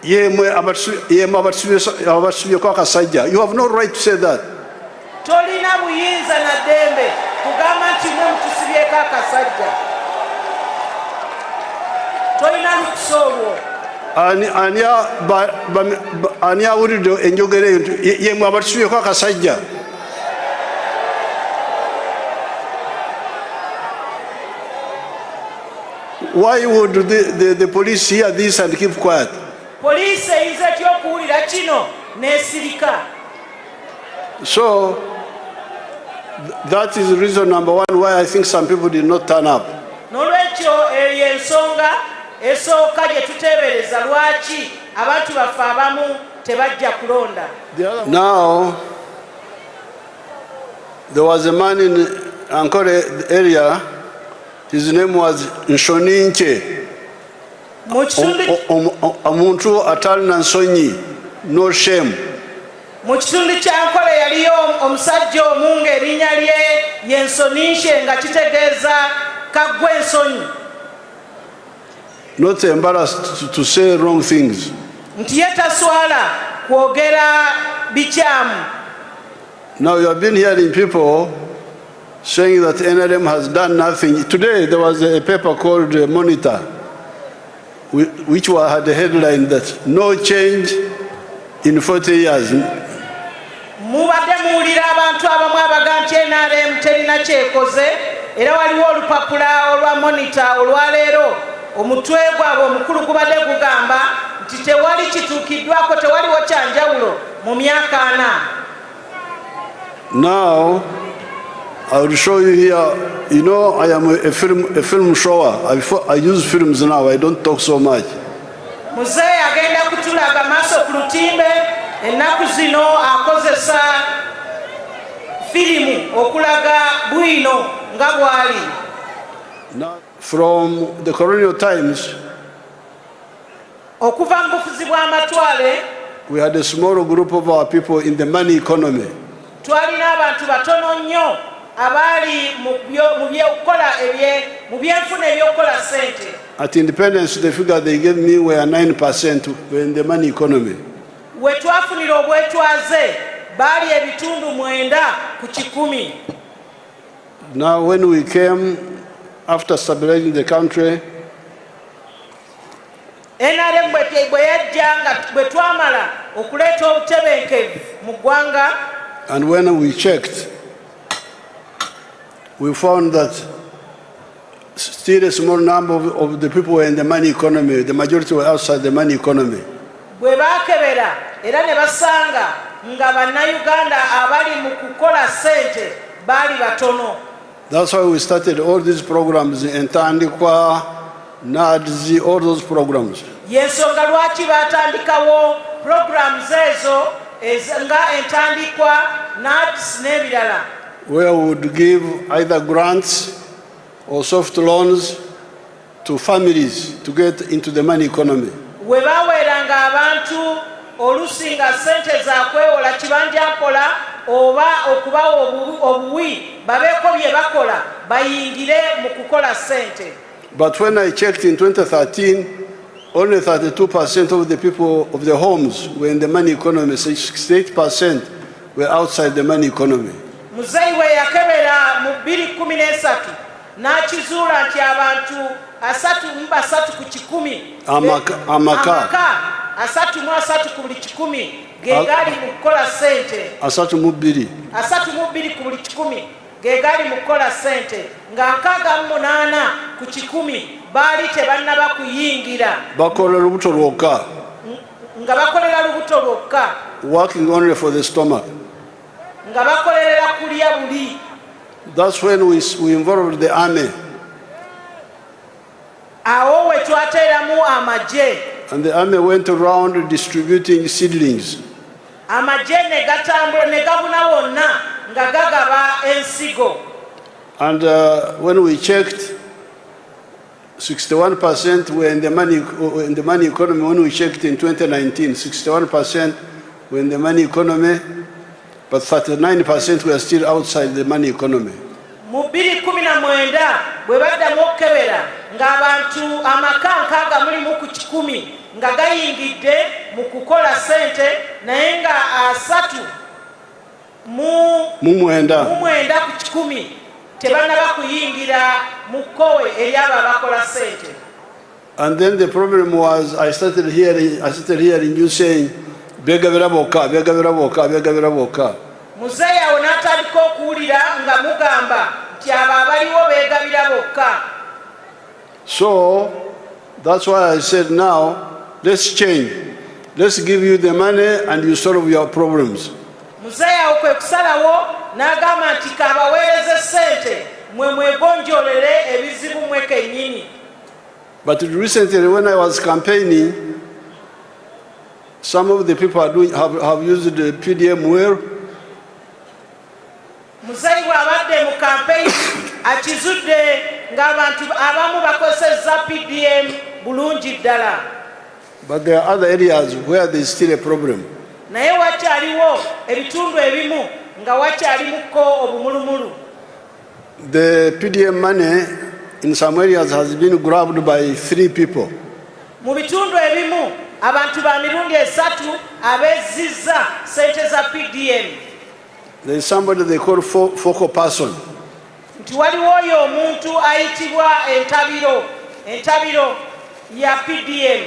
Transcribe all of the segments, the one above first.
You have no right to say that. Tolina buyinza na dembe kugamba nti mwe mutusibyeko akasajja. Tolina lukusolwo. Ani awulidde enjogera eyo yemwe abatusibyeko akasajja. Why would the police hear this and keep quiet? Police eyinza etya okuwulira kino n'esirika. So that is the reason number one why I think some people did not turn up. N'olwekyo eyo ensonga esooka gye tuteebereza lwaki abantu baffe abamu tebajja kulonda. Now there was a man in Ankole area, his name was Nshoninche. Omuntu atalina nsonyi, no shame. Mu kitundu kya Ankole yaliyo omusajja omu ng'erinnya lye Nshoninche nga kitegeeza kaggwa ensonyi. Not embarrassed to say wrong things. Nti ye taswala kwogera bikyamu. Now you have been hearing people saying that NRM has done nothing. Today there was a paper called Monitor, which had a headline that no change in 40 years. Mubadde muwulira abantu abamu abaga nti NRM terina kyekoze, era waliwo olupapula olwa Monitor olwaleero omutwe gwabwe omukulu gubadde gugamba nti tewali kituukiddwako, tewaliwo kyanjawulo mu myaka 4. Now I will show you here. You know, I am a film shower. I use films now. I don't talk so much. Muzeeyi agenda kutulaga maaso ku lutimbe ennaku zino akozesa firimu okulaga bwino nga bwali. From the colonial times, okuva mu bufuzi bw'amatwale, we had a small group of our people in the money economy. Twalina abantu batono nnyo abali mu byenfuna ebyokukola sente. At independence, the figure they gave me were 9% in the money economy. We twafunira obwetwaze bali ebitundu 9 ku 10. Now when we came after stabilizing the country, NRM bwe yajja nga bwe twamala okuleeta obutebenkevu mu ggwanga, and when we checked, we found that still a small number of the people were in the money economy. The majority were outside the money economy. Bwe baakebera era ne basanga nga bannayuganda abali mu kukola sente baali batono. That's why we started all these programs in Tandikwa, NADZ, all those programs. Yensonga lwaki baatandikawo programs ezo nga entandikwa, NADZ n'ebirala. Where we would give either grants or soft loans to families to get into the money economy. We baweeranga abantu olusi nga sente za kwewola kibanja mpola oba okubawa obuwi babeeko bye bakola bayingire mu kukola sente. But when I checked in 2013, only 32% of the people of the homes were in the money economy, 68% were outside the money economy. Muzeeyi we yakebera mu 2013 n'akizuula nti abantu 3 ku 10 amaka 3 ku buli 10 ge gali mu kukola sente. 3 ku buli 10 ge gali mu kukola sente nga 68 ku 10 baali tebannaba kuyingira, bakolera lubuto lwokka, nga bakolera lubuto lwokka, working only for the stomach. nga bakolerera kulya buli. That's when we involved the army. Awo we twateeramu amagye. And the army went around distributing seedlings. Amagye ne gatambula ne gabuna wonna nga gagaba ensigo. And when we checked, 61% were in the money economy. When we checked in 2019, 61% were in the money economy, but 39% were still outside the money economy. Mu 2019 bwe baddamu okukebera ng'abantu amaka 60 mu ku 10 nga gayingidde mu kukola sente naye nga 3 mu 9 ku 10 tebannaba kuyingira mu kkowe eri abo abakola sente. And then the problem was I started hearing you saying begabira bokka. Muzeeyi awo n'atandika okuwulira nga mugamba nti abo abaliwo beegabira bokka. So that's why I said now let's change. Let's give you the money and you solve your problems. Muzeeyi awo kwe kusalawo n'agamba nti kabaweereze sente mwe mwegonjolere ebizibu mwe kennyini. But recently when I was campaigning, some of the people have used the PDM well. Muzeeyi bw'abadde mu campaign akizudde ng'abantu abamu bakozesezza PDM bulungi ddala. But there are other areas where there is still a problem. Naye wakyaliwo ebitundu ebimu nga wakyalimuko obumulumulu. The PDM money in some areas has been grabbed by 3 people. Mu bitundu ebimu abantu ba mirundi 3 abezzizza sente za PDM. There is somebody they call focal person. Nti waliwo oyo omuntu ayitibwa entabiro ya PDM.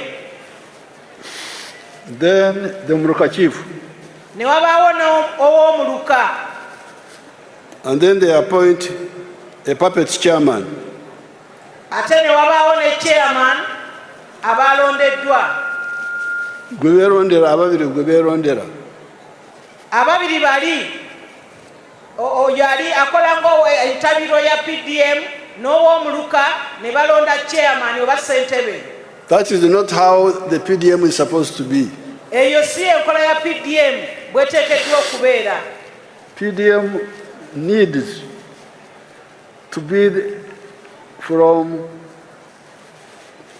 Then the Muruka chief. Ne wabaawo ow'omuluka. And then they appoint a puppet chairman. Ate ne wabaawo ne chairman abalondeddwa. Gwe beerondera. Ababiri bali oyo ali akola ng'entabiro ya PDM n'ow'omuluka ne balonda chairman oba ssentebe. That is not how the PDM is supposed to be. Eyo si enkola ya PDM bweteekeddwa okubeera. PDM needs to be from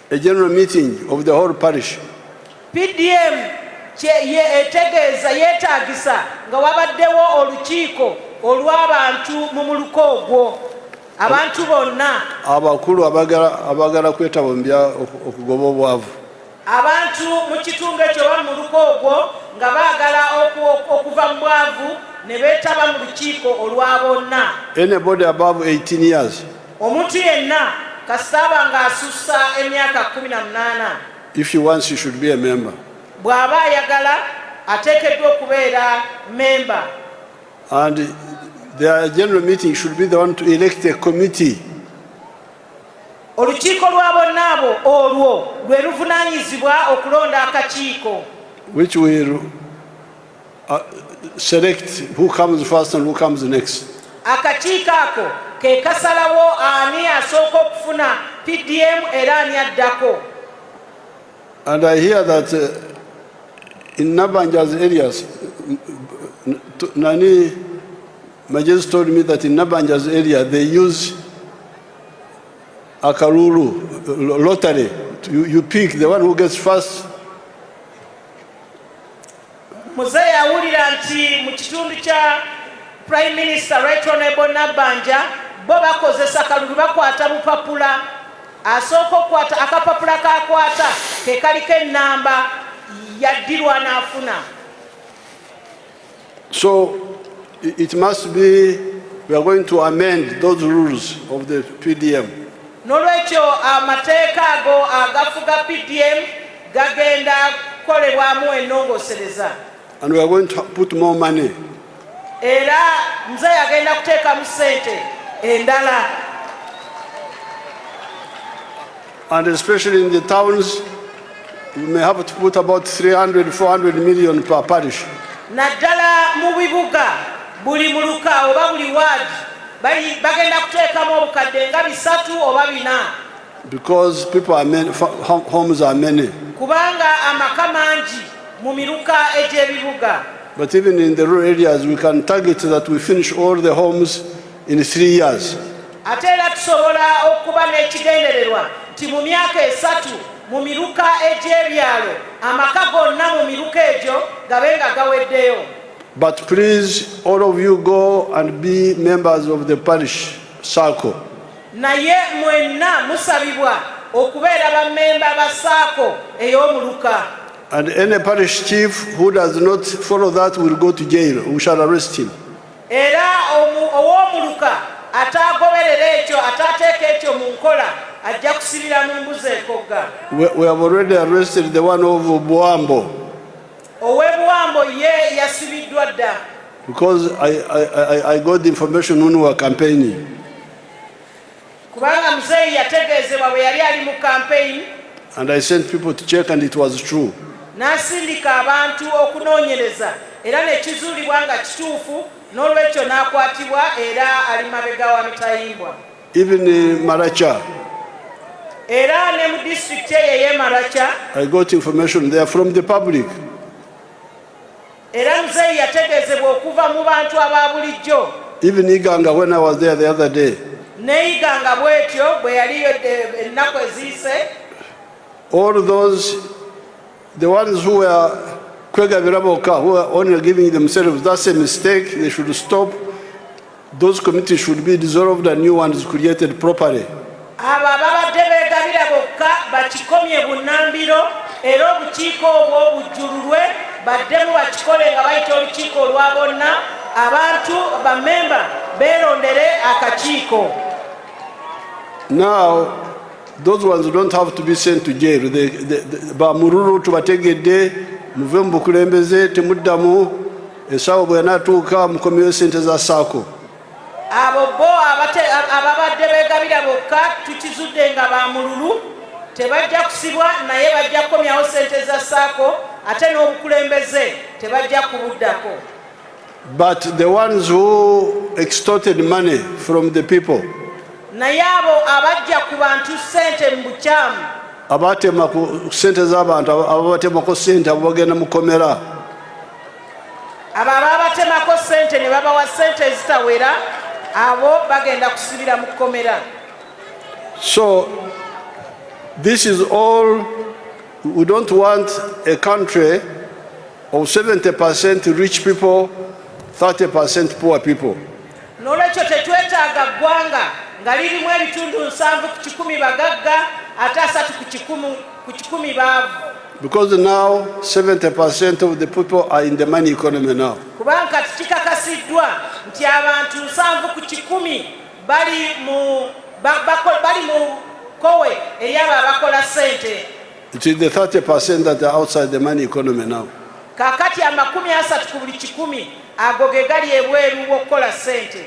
a general meeting of the whole parish. PDM yeetaagisa nga wabaddewo olukiiko olw'abantu mu muluka ogwo. Abantu bonna abakulu abagala kwetabambya okugoba obwavu. Abantu mu kitundu ekyo ba mu muluka ogwo nga baagala okuva mu bwavu ne beetaba mu lukiiko olwa bonna. Anybody above 18 years. Omuntu yenna kasitaba ng'asussa emyaka 18. If he wants, he should be a member. Bw'aba ayagala ateekeddwa okubeera member. And their general meeting should be the one to elect a committee. Olukiiko lwa bonna abo olwo lwe luvunaanyizibwa okulonda akakiiko. Which will select who comes first and who comes next. Akakiiko ako ke kasalawo ani asooka okufuna PDM era ani addako. And I hear that in Nabanja's areas, Nani Majes told me that in Nabanja's area they use akaruru, lottery. You pick the one who gets first. Muzeeyi awulira nti mu kitundu kya Prime Minister Right Honorable Nabanja bo bakozesa kalulu bakwata bupapula. Asooka okwata akapapula kakwata ke kaliko ennamba yaddirwa n'afuna. So it must be, we are going to amend those rules of the PDM. N'olwekyo amateeka ago agafuga PDM gagenda kukolebwamu ennongoosereza. And we are going to put more money. Era Muzeeyi agenda kuteekamu ssente endala. And especially in the towns, we may have to put about 300-400 million per parish. Naddala mu bibuga buli muluka oba buli waadi bagenda kuteekamu obukadde nga 3 oba 4. Because people are many, homes are many. Kubanga amaka mangi mu miruka egy'ebibuga. But even in the rural areas, we can target that we finish all the homes in 3 years. Ate era tusobola okuba n'ekigendererwa nti mu myaka 3 mu miruka egy'ebyalo amaka gonna mu miruka egyo gabe nga gaweddeyo. But please, all of you go and be members of the parish circle. Naye mwenna musabibwa okubeera bammemba ba saako ey'omuluka. And any parish chief who does not follow that will go to jail. We shall arrest him. Era ow'omuluka atagoberera ekyo atateeka ekyo mu nkola ajja kusibira mu mbuzi ekogga. We have already arrested the one of Buambo. Ow'ebuwambo ye yasibiddwa dda. Because I got the information when we were campaigning. Kubanga muzeeyi yategeezebwa bwe yali ali mu campaign. And I sent people to check and it was true. N'asindika abantu okunoonyereza era ne kizuulibwa nga kituufu n'olwekyo n'akwatibwa era ali mabega wa Mitayimbwa. Even in Maracha. Era ne mu district ye Maracha. I got information there from the public. Era muzeeyi yategeezebwa okuva mu bantu aba bulijjo. Even Iganga, when I was there the other day. Ne Iganga bwetyo bwe yaliyo ennaku eziyise. All those, the ones who were Kwegabiraboka, who are only giving themselves, that's a mistake. They should stop. Those committees should be dissolved and new ones created properly. Abo ababadde beegabira bokka bakikomye bunnambiro era obukiiko obwo bujjululwe baddemu bakikole nga bayita olukiiko olwa bonna abantu bamemba beerondere akakiiko. Now, those ones don't have to be sent to jail. Bamururu tubategedde muve mu bukulembeze temuddamu essaawa bwe yanaatuuka mukomyeyo sente za saako. Abo bo ababadde beegabira bokka tukizudde nga bamululu tebajja kusibwa naye bajja kukomyawo sente za saako ate n'obukulembeze tebajja kubuddako. But the ones who extorted money from the people, naye abo abajja ku bantu sente mu bukyamu, abatema ku sente z'abantu, ababatemako sente abo bagenda mu kkomera, abo ababatemako sente ne babawa sente ezitawera abo bagenda kusibira mu kkomera. So this is all. We don't want a country of 70% rich people, 30% poor people. N'olwekyo tetwetaaga ggwanga nga lirimu ebitundu 7 ku 10 bagagga ate 3 ku 10 baavu. Because now 70% of the people are in the money economy now. Kubanga kikakasiddwa nti abantu 7 ku 10 bali mu kowe eyaba abakola sente. It is the 30% that are outside the money economy now. Kakati 30 ku buli 10 ago ge gali ebweru w'okukola sente.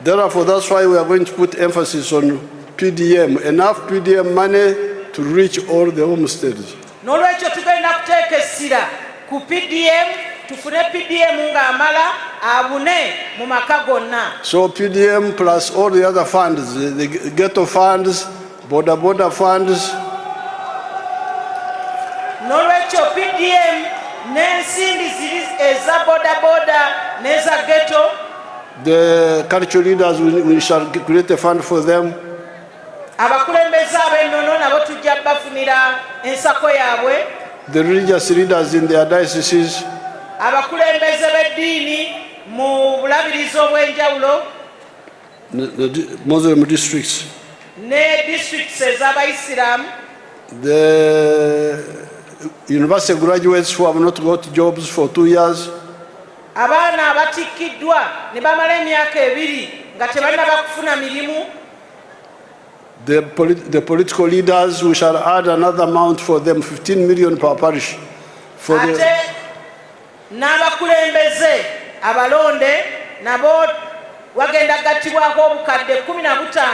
Therefore, that's why we are going to put emphasis on PDM, enough PDM money to reach all the homesteads. N'olwekyo tugenda kuteeka essira ku PDM, tufune PDM ng'amala abune mu maka gonna. So PDM plus all the other funds, the ghetto funds, border funds. N'olwekyo PDM n'ensimbi ziri eza boda n'eza ghetto. The cultural leaders, we shall create a fund for them. Abakulembeze ab'ennono nabo tujja bafunira ensako yaabwe. The religious leaders in their dioceses. Abakulembeze b'eddiini mu bulabirizi obw'enjawulo. The Muslim districts. Ne districts ez'Abayisiraamu. The university graduates who have not got jobs for 2 years. Abaana abatikkiddwa ne bamala emyaka 2 nga tebannaba kufuna mirimu. The political leaders, we shall add another amount for them, 15 million per parish. Ate n'abakulembeze abalonde nabo wagenda gattibwako obukadde 15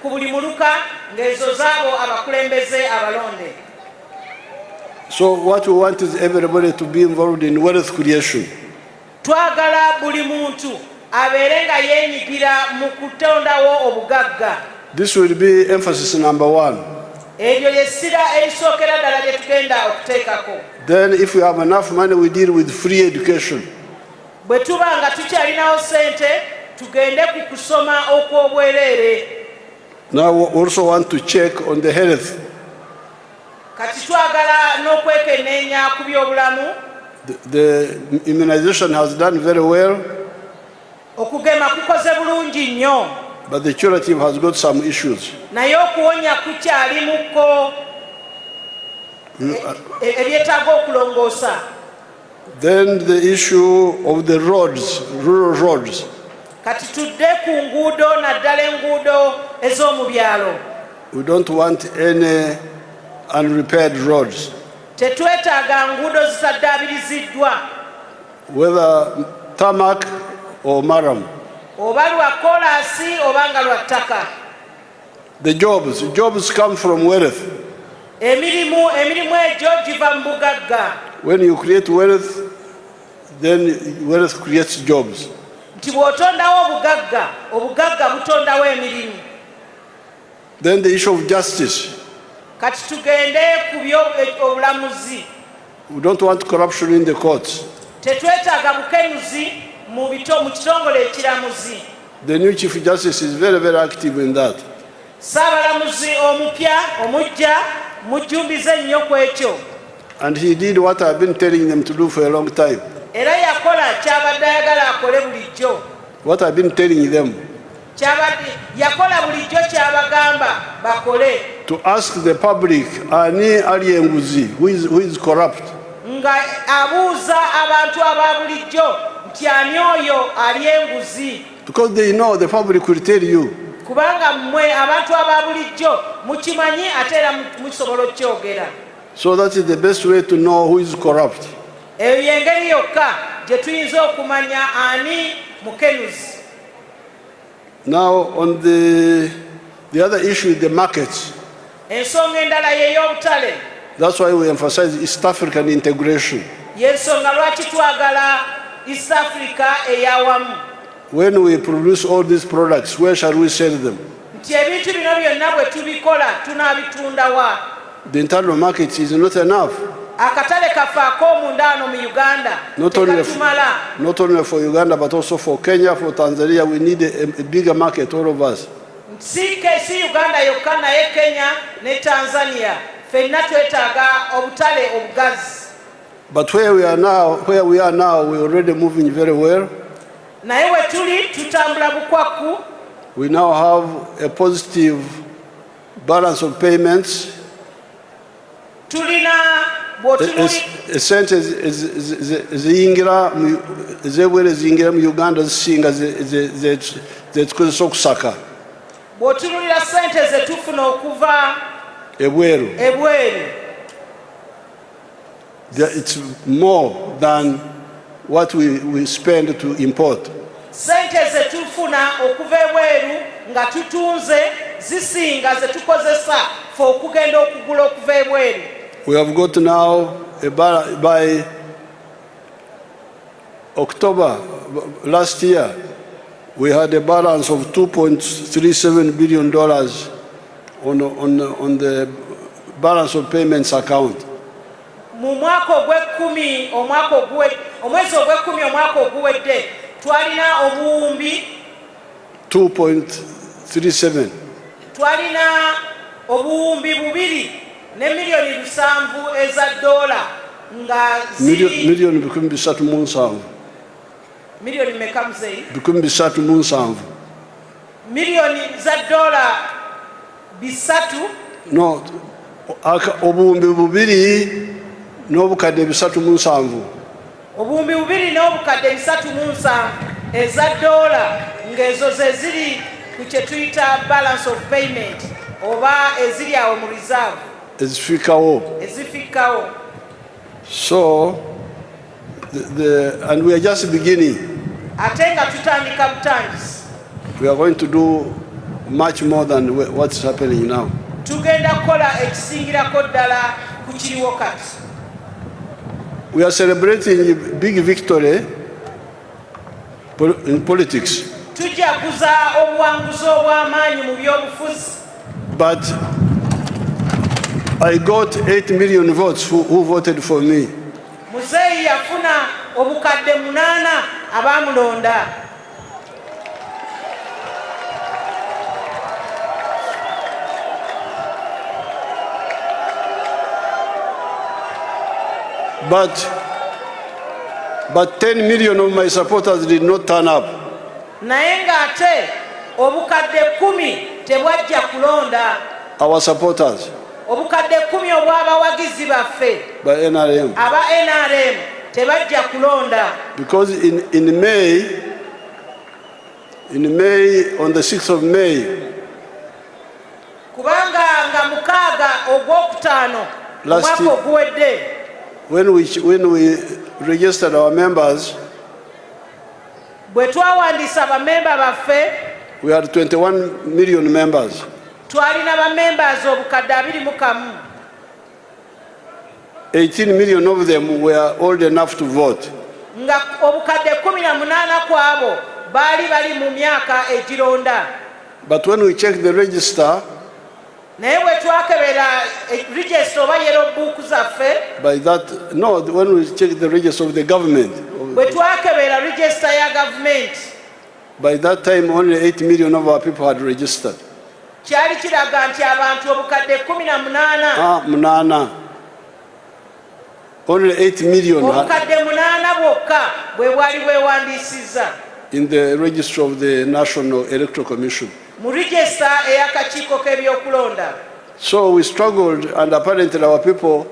ku buli muluka ng'ezo zaabo abakulembeze abalonde. So what we want is everybody to be involved in wealth creation. Twagala buli muntu abeere nga yeenyigira mu kutondawo obugagga. This will be emphasis number 1. Eryo ly'essira erisookera ddala lye tugenda okuteekako. Then if we have enough money, we deal with free education. Bwe tuba nga tukyalinawo sente tugende ku kusoma okw'obwereere. Now we also want to check on the health. Kati twagala n'okwekenneenya ku by'obulamu. The immunization has done very well. Okugema kukoze bulungi nnyo. But the curative has got some issues. Naye okuwonya kukyalimuko. ebyetaaga okulongoosa. Then the issue of the roads, rural roads. Kati tudde ku nguudo naddala enguudo ez'omu byalo. We don't want any unrepaired roads. Tetwetaaga nguudo zitaddaabiriziddwa. Whether tarmac or maram. Oba lwa koolaasi oba nga lwa ttaka. The jobs come from wealth. Emirimu egyo giva mu bugagga. When you create wealth, then wealth creates jobs. Nti bw'otondawo obugagga, obugagga butondawo emirimu. Then the issue of justice. Kati tugende ku by'obulamuzi. We don't want corruption in the courts. Tetwetaaga bukenuzi mu kitongole ekiramuzi. The new Chief Justice is very, very active in that. Saabalamuzi omupya omujja mujjumbize nnyo ku ekyo. And he did what I've been telling them to do for a long time. Era yakola kyabadde ayagala akole bulijjo. What I've been telling them. Yakola bulijjo kyabagamba bakole. To ask the public, ani ali enguzi, who is corrupt? Nga abuuza abantu aba bulijjo nti ani oyo ali enguzi. Because they know, the public will tell you. Kubanga mmwe abantu aba bulijjo mukimanyi ate era musobola okyogera. So that is the best way to know who is corrupt. Eyo y'engeri yokka gye tuyinza okumanya ani mukenuzi. Now on the other issue, the markets. Ensonga endala y'ey'obutale. That's why we emphasize East African integration. Y'ensonga lwaki twagala East Africa eyawamu. When we produce all these products, where shall we sell them? Nti ebintu bino byonna bwe tubikola tunaabitunda wa? The internal market is not enough. Akatale kaffe ak'omunda wano mu Uganda tekatumala. Not only for Uganda, but also for Kenya, for Tanzania. We need a bigger market, all of us. Si Uganda yokka naye Kenya ne Tanzania ffenna twetaaga obutale obugazi. But where we are now, we're already moving very well. Naye we tuli tutambula bukwaku. We now have a positive balance of payments. Tulina esente eziyingira mu Uganda zisinga zetukozesa okusaka. Bw'otunulira sente ze tufuna okuva ebweru. It's more than what we spend to import. Sente ze tufuna okuva ebweru nga tutunze zisinga ze tukozesa fe okugenda okugula okuva ebweru. We have got now, by October last year, we had a balance of $2.37 billion on the balance of payments account. Mu mwaka ogw'ekkumi omwezi ogw'ekkumi omwaka oguwedde twalina obuwumbi 2.37. Twalina obuwumbi 2 ne miliyoni 7 eza dola nga miliyoni 307. Miliyoni mmeka muzeyi? 307. Miliyoni za dola 3. No, obuwumbi 2 n'obukadde 307. Obuwumbi 2 n'obukadde 307 eza dola ng'ezo ze ziri ku kye tuyita balance of payment oba eziri awo mu reserve. Ezifikawo. So, and we are just beginning. Ate nga tutandika butandisi. We are going to do much more than what's happening now. Tugenda kukola ekisingirako ddala ku kiriwo kati. We are celebrating a big victory in politics. Tujaguza obuwanguzi obw'amaanyi mu byobufuzi. But I got 8 million votes who voted for me. Muzeyi yafuna obukadde 8 abamulonda. But 10 million of my supporters did not turn up. Naye ng'ate obukadde 10 tebwajja kulonda. Our supporters. obukadde 10 obw'abawagizi baffe by NRM. aba NRM tebajja kulonda. Because in May, on the 6th of May, kubanga nga 6 ogwokutaano Last omwaka oguwedde, when we registered our members, bwe twawandiisa bamemba baffe, we had 21 million members. twalina bamembers obukadde 21. 18 million of them were old enough to vote. Nga obukadde 18 ku abo baali bali mu myaka egironda. But when we checked the register, naye bwe twakebera register oba yellow book zaffe, when we checked the register of the government, bwe twakebera register ya government, by that time only 8 million of our people had registered. kyali kiraga nti abantu obukadde 18, only 8 million obukadde 8 bwokka bwe bwali bwewandiisizza in the register of the National Electoral Commission. mu register ey'akakiiko k'ebyokulonda. So we struggled, and apparently our people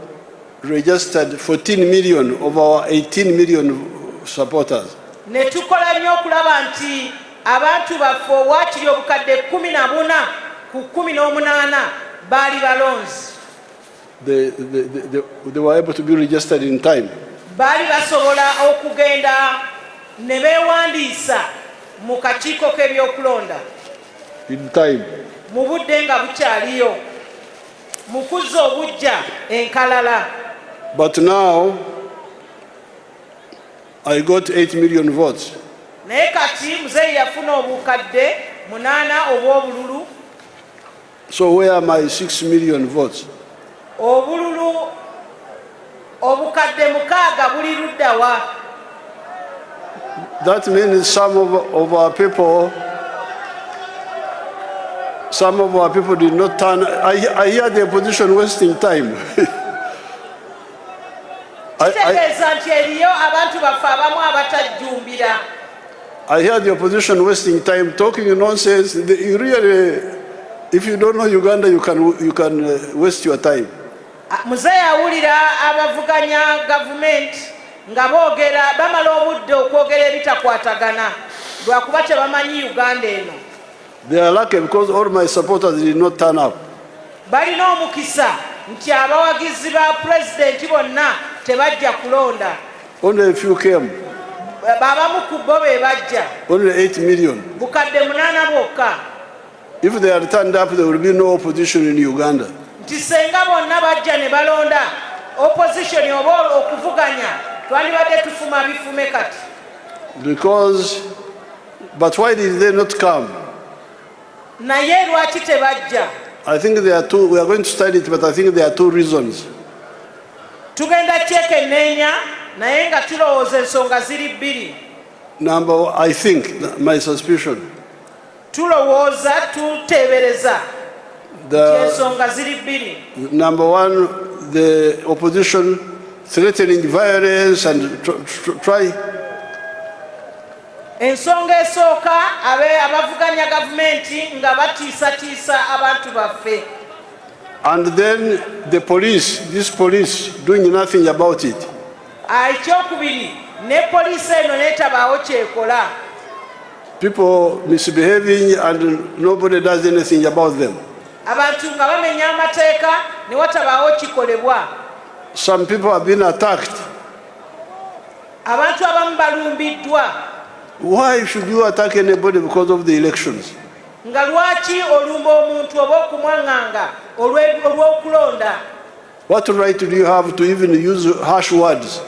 registered 14 million of our 18 million supporters. Ne tukola nnyo okulaba nti abantu baffe owaakiri obukadde 14 ku 18 baali balonzi. They were able to be registered in time. Baali basobola okugenda ne beewandiisa mu kakiiko k'ebyokulonda In time. mu budde nga bukyaliyo, mu kuzza obujja enkalala. But now I got 8 million votes. Naye kati muzeeyi yafuna obukadde 8 obw'obululu. So where are my 6 million votes? Obululu obukadde 6 buli ludda wa? That means some of our people did not turn. I hear the opposition wasting time. Kitegeeza nti eriyo abantu baffe abamu abatajjumbira. I hear the opposition wasting time talking nonsense. You really, if you don't know Uganda, you can waste your time. Muzeeyi awulira abavuganya gavumenti nga boogera bamala obudde okwogera ebitakwatagana lwakuba tebamanyi Uganda eno. They are lucky because all my supporters did not turn up. Balina omukisa nti abawagizi ba pulezidenti bonna tebajja kulonda. Only a few came. Babamu ku bo be bajja. Only 8 million. Bukadde 8 bwokka. If they had turned up, there would be no opposition in Uganda. Nti senga bonna bajja ne balonda, opposition oba okuvuganya twandibadde tufuma bifume kati. But why did they not come? Naye lwaki tebajja? I think there are two. We are going to study it, but I think there are 2 reasons. Tugenda kyekenneenya naye nga tulowooza ensonga ziri 2. Number, I think, my suspicion. Tulowooza tuteebereza ensonga ziri 2. Number 1, the opposition threatening violence and try. Ensonga esooka abavuganya gavumenti nga batiisatiisa abantu baffe. And then the police, this police doing nothing about it. Ekyokubiri, ne poliisi eno neetabaawo kyekola. People misbehaving and nobody does anything about them. Abantu nga bamenya amateeka ne watabaawo kikolebwa. Some people have been attacked. Abantu abamu balumbiddwa. Why should you attack anybody because of the elections? Nga lwaki olumba omuntu oba okumwaŋŋanga olw'okulonda? What right do you have to even use harsh words?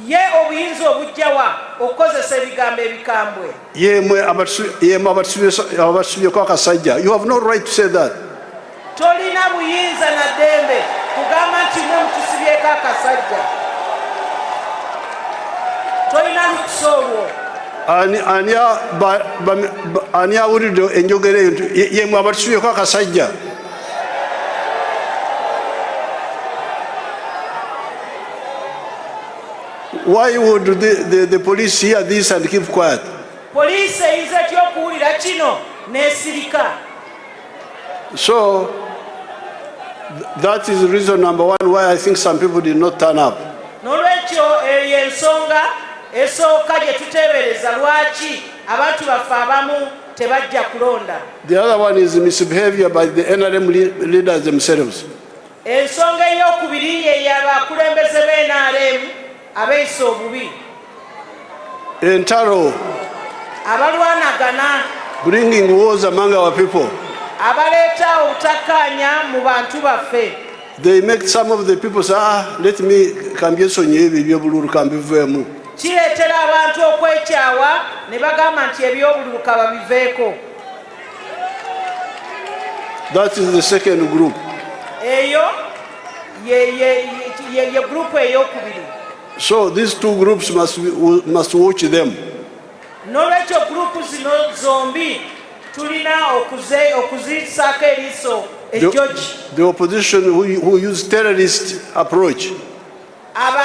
Ye obuyinza obujjawa okukozesa ebigambo ebikambwe. Yemwe abasubyeko akasajja. You have no right to say that. Tolina buyinza na ddembe kugamba nti mwe mutusibyeko akasajja. Tolina lukusa olwo. Ani awulidde enjogera eyo nti yemwe abatusibyeko akasajja? Why would the police hear this and keep quiet? Poliisi eyinza etya okuwulira kino n'esirika? So That is reason number one why I think some people did not turn up. Nolwekyo eyo ensonga esooka gye tuteebereza lwaki abantu baffe abamu tebajja kulonda. The other one is misbehavior by the NRM leaders themselves. Ensonga ey'okubiri ye y'abakulembeze b'NRM abeeyisa obubi. Entaro. Abalwanagana. Bringing wars among our people. Abaleeta obutakkaanya mu bantu baffe. They make some of the people say, let me kambyesonye ebyo ebyobululuka mbiveemu. Kireetera abantu okwekyawa ne bagamba nti ebyobululuka babiveeko. That is the second group. Eyo ye group ey'okubiri. So these two groups must watch them. Nolwekyo group zino zombi tulina okuzisaako eriiso ejjogi. The opposition who use terrorist approach. Aba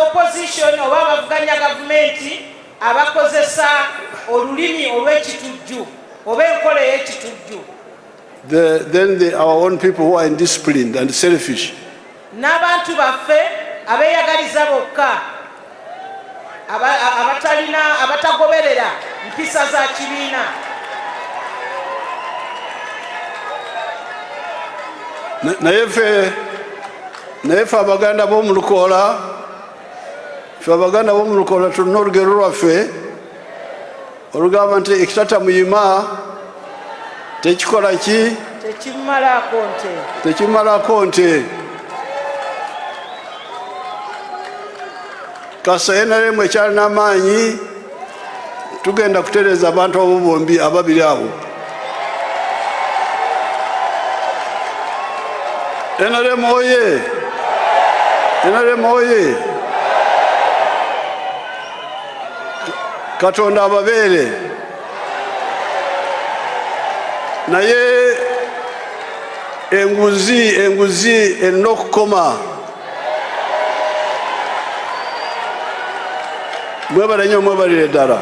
opposition oba abavuganya gavumenti abakozesa olulimi olw'ekitujju oba enkola ey'ekitujju. Then our own people who are indisciplined and selfish. N'abantu baffe abeeyagaliza bokka abatagoberera mpisa za kibiina. naye ffe abaganda b'omu Lukoola, tulina olugero lwaffe olugamba nti ekitata muyima tekikola ki? Tekimalako nte. Kasa NRM ekyalina amaanyi tugenda kutereeza abantu abo bombi ababiri abo. NRM oye! NRM oye! Katonda ababeere. Naye enguzi erina okukoma. Mwebale nnyo, mwebalire ddala.